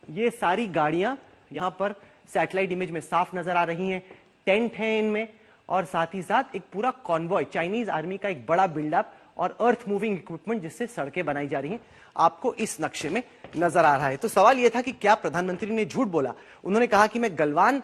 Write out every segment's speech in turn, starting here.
ये सारी गाड़ियां यहां पर सैटेलाइट इमेज में साफ नजर आ रही हैं, टेंट है इनमें, और साथ ही साथ एक पूरा कॉन्वॉय, चाइनीज आर्मी का एक बड़ा बिल्डअप और अर्थ मूविंग इक्विपमेंट जिससे सड़कें बनाई जा रही हैं, आपको इस नक्शे में नजर आ रहा है। तो सवाल यह था कि क्या प्रधानमंत्री ने झूठ बोला? उन्होंने कहा कि मैं गलवान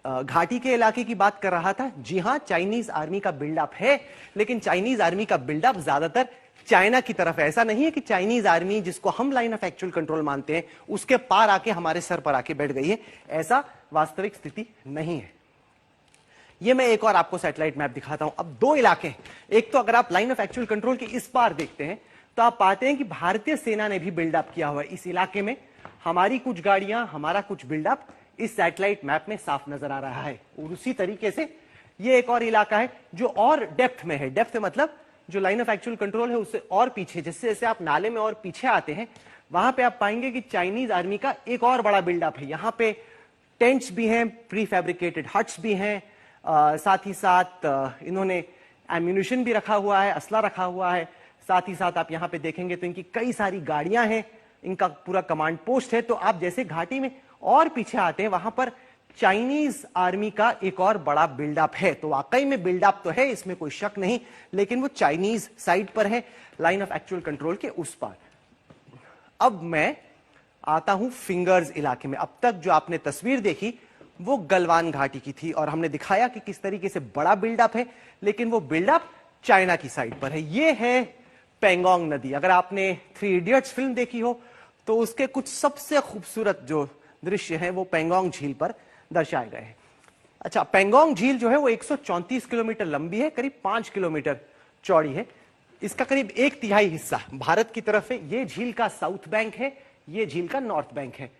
घाटी के इलाके की बात कर रहा था। जी हां, चाइनीज आर्मी का बिल्डअप है, लेकिन चाइनीज आर्मी का बिल्डअप ज्यादातर चाइना की तरफ है। ऐसा नहीं है कि चाइनीज आर्मी जिसको हम लाइन ऑफ एक्चुअल कंट्रोल मानते हैं उसके पार आके हमारे सर पर आके बैठ गई है, ऐसा वास्तविक स्थिति नहीं है। ये मैं एक और आपको सैटेलाइट मैप दिखाता हूं। अब दो इलाके हैं, एक तो अगर आप लाइन ऑफ एक्चुअल कंट्रोल के इस पार देखते हैं तो आप पाते हैं कि भारतीय सेना ने भी बिल्डअप किया हुआ है इस इलाके में। हमारी कुछ गाड़ियां, हमारा कुछ बिल्डअप इस सैटेलाइट मैप में साफ नजर आ रहा है। और उसी तरीके से ये एक और इलाका है जो और डेप्थ में है। डेप्थ मतलब जो लाइन ऑफ एक्चुअल कंट्रोल है उससे और पीछे, जैसे जैसे आप नाले में और पीछे आते हैं वहां पे आप पाएंगे कि चाइनीज आर्मी का एक और बड़ा बिल्डअप है। यहां पे टेंट्स भी हैं, प्री फैब्रिकेटेड हट्स भी हैं, साथ ही साथ इन्होंने एम्यूनिशन भी रखा हुआ है, असला रखा हुआ है। साथ ही साथ आप यहां पे देखेंगे तो इनकी कई सारी गाड़ियां हैं, इनका पूरा कमांड पोस्ट है। तो आप जैसे घाटी में और पीछे आते हैं वहां पर चाइनीज आर्मी का एक और बड़ा बिल्डअप है। तो वाकई में बिल्डअप तो है, इसमें कोई शक नहीं, लेकिन वो चाइनीज साइड पर है, लाइन ऑफ एक्चुअल कंट्रोल के उस पार। अब मैं आता हूं फिंगर्स इलाके में। अब तक जो आपने तस्वीर देखी वो गलवान घाटी की थी और हमने दिखाया कि किस तरीके से बड़ा बिल्डअप है, लेकिन वो बिल्डअप चाइना की साइड पर है। ये है पेंगोंग नदी। अगर आपने 3 इडियट्स फिल्म देखी हो तो उसके कुछ सबसे खूबसूरत जो दृश्य हैं वो पेंगोंग झील पर दर्शाए गए हैं। अच्छा, पेंगोंग झील जो है वो 134 किलोमीटर लंबी है, करीब 5 किलोमीटर चौड़ी है। इसका करीब 1/3 हिस्सा भारत की तरफ है। ये झील का साउथ बैंक है, ये झील का नॉर्थ बैंक है।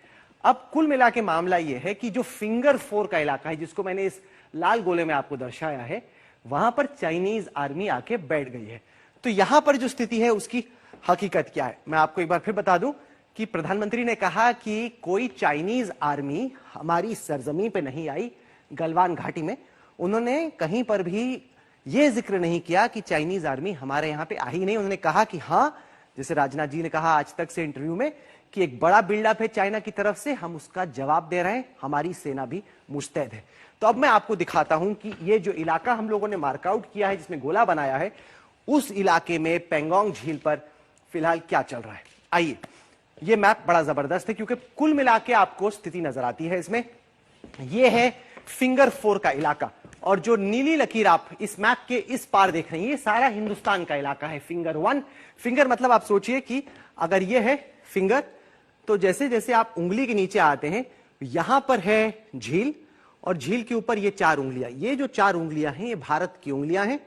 अब कुल मिला के मामला यह है कि जो फिंगर 4 का इलाका है, जिसको मैंने इस लाल गोले में आपको दर्शाया है, वहां पर चाइनीज आर्मी आके बैठ गई है। तो यहां पर जो स्थिति है उसकी हकीकत क्या है, मैं आपको एक बार फिर बता दूं कि प्रधानमंत्री ने कहा कि कोई चाइनीज आर्मी हमारी सरजमीन पे नहीं आई गलवान घाटी में। उन्होंने कहीं पर भी यह जिक्र नहीं किया कि चाइनीज आर्मी हमारे यहां पे आई नहीं। उन्होंने कहा कि हां, जैसे राजनाथ जी ने कहा आज तक से इंटरव्यू में कि एक बड़ा बिल्डअप है चाइना की तरफ से, हम उसका जवाब दे रहे हैं, हमारी सेना भी मुस्तैद है। तो अब मैं आपको दिखाता हूं कि ये जो इलाका हम लोगों ने मार्कआउट किया है, जिसमें गोला बनाया है, उस इलाके में पेंगोंग झील पर फिलहाल क्या चल रहा है। आइए, ये मैप बड़ा जबरदस्त है क्योंकि कुल मिला के आपको स्थिति नजर आती है इसमें। यह है फिंगर 4 का इलाका, और जो नीली लकीर आप इस मैप के इस पार देख रहे हैं ये सारा हिंदुस्तान का इलाका है। फिंगर 1, फिंगर मतलब आप सोचिए कि अगर ये है फिंगर, तो जैसे जैसे आप उंगली के नीचे आते हैं यहां पर है झील, और झील के ऊपर ये 4 उंगलियां, ये जो 4 उंगलियां हैं ये भारत की उंगलियां हैं।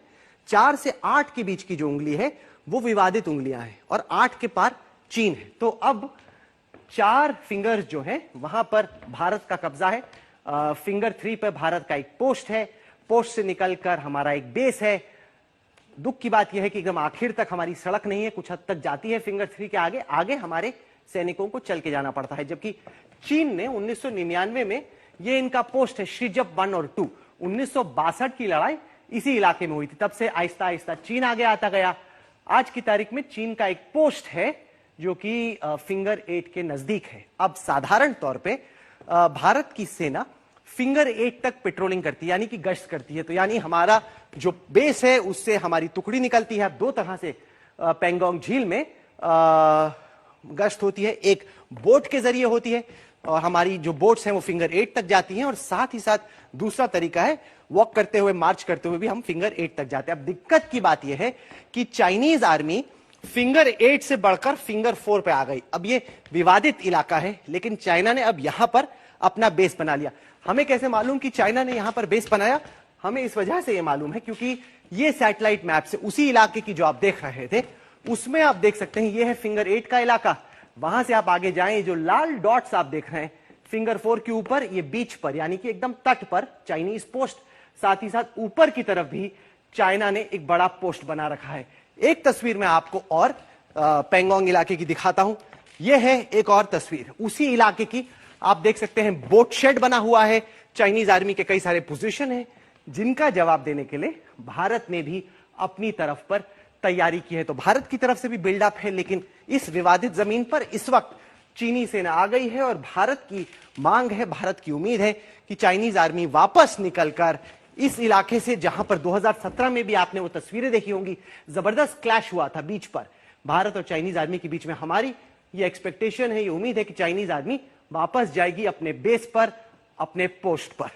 4 से 8 के बीच की जो उंगली है वो विवादित उंगलियां हैं, और 8 के पार चीन है। तो अब 4 फिंगर्स जो हैं वहां पर भारत का कब्जा है। फिंगर 3 पर भारत का एक पोस्ट है, पोस्ट से निकलकर हमारा एक बेस है। दुख की बात यह है कि एकदम आखिर तक हमारी सड़क नहीं है, कुछ हद तक जाती है फिंगर 3 के आगे। आगे हमारे सैनिकों को चल के जाना पड़ता है, जबकि चीन ने 1999 में ये इनका पोस्ट है श्रीजप 1 और 2। 1962 की लड़ाई इसी इलाके में हुई थी, तब से आहिस्ता आहिस्ता चीन आगे आता गया। आज की तारीख में चीन का एक पोस्ट है जो कि फिंगर 8 के नजदीक है। अब साधारण तौर पे भारत की सेना फिंगर 8 तक पेट्रोलिंग करती है, यानी कि गश्त करती है। तो यानी हमारा जो बेस है उससे हमारी टुकड़ी निकलती है। 2 तरह से पेंगोंग झील में गश्त होती है, एक बोट के जरिए होती है, और हमारी जो बोट्स हैं वो फिंगर 8 तक जाती हैं, और साथ ही साथ दूसरा तरीका है वॉक करते हुए, मार्च करते हुए भी हम फिंगर 8 तक जाते हैं। अब दिक्कत की बात यह है कि चाइनीज आर्मी फिंगर 8 से बढ़कर फिंगर 4 पे आ गई। अब ये विवादित इलाका है, लेकिन चाइना ने अब यहां पर अपना बेस बना लिया। हमें कैसे मालूम कि चाइना ने यहां पर बेस बनाया? हमें इस वजह से यह मालूम है क्योंकि ये सैटेलाइट मैप से उसी इलाके की जो आप देख रहे थे उसमें आप देख सकते हैं ये है फिंगर 8 का इलाका। वहां से आप आगे जाएं, जो लाल डॉट्स आप देख रहे हैं फिंगर 4 के ऊपर, ये बीच पर यानी कि एकदम तट पर चाइनीज पोस्ट, साथ ही साथ ऊपर की तरफ भी चाइना ने एक बड़ा पोस्ट बना रखा है। एक तस्वीर मैं आपको और पेंगोंग इलाके की दिखाता हूं। यह है एक और तस्वीर उसी इलाके की। आप देख सकते हैं बोट शेड बना हुआ है, चाइनीज आर्मी के कई सारे पोजीशन हैं जिनका जवाब देने के लिए भारत ने भी अपनी तरफ पर तैयारी की है। तो भारत की तरफ से भी बिल्डअप है, लेकिन इस विवादित जमीन पर इस वक्त चीनी सेना आ गई है और भारत की मांग है, भारत की उम्मीद है कि चाइनीज आर्मी वापस निकलकर इस इलाके से, जहां पर 2017 में भी आपने वो तस्वीरें देखी होंगी, जबरदस्त क्लैश हुआ था बीच पर भारत और चाइनीज आर्मी के बीच में। हमारी ये एक्सपेक्टेशन है, ये उम्मीद है कि चाइनीज आर्मी वापस जाएगी अपने बेस पर, अपने पोस्ट पर।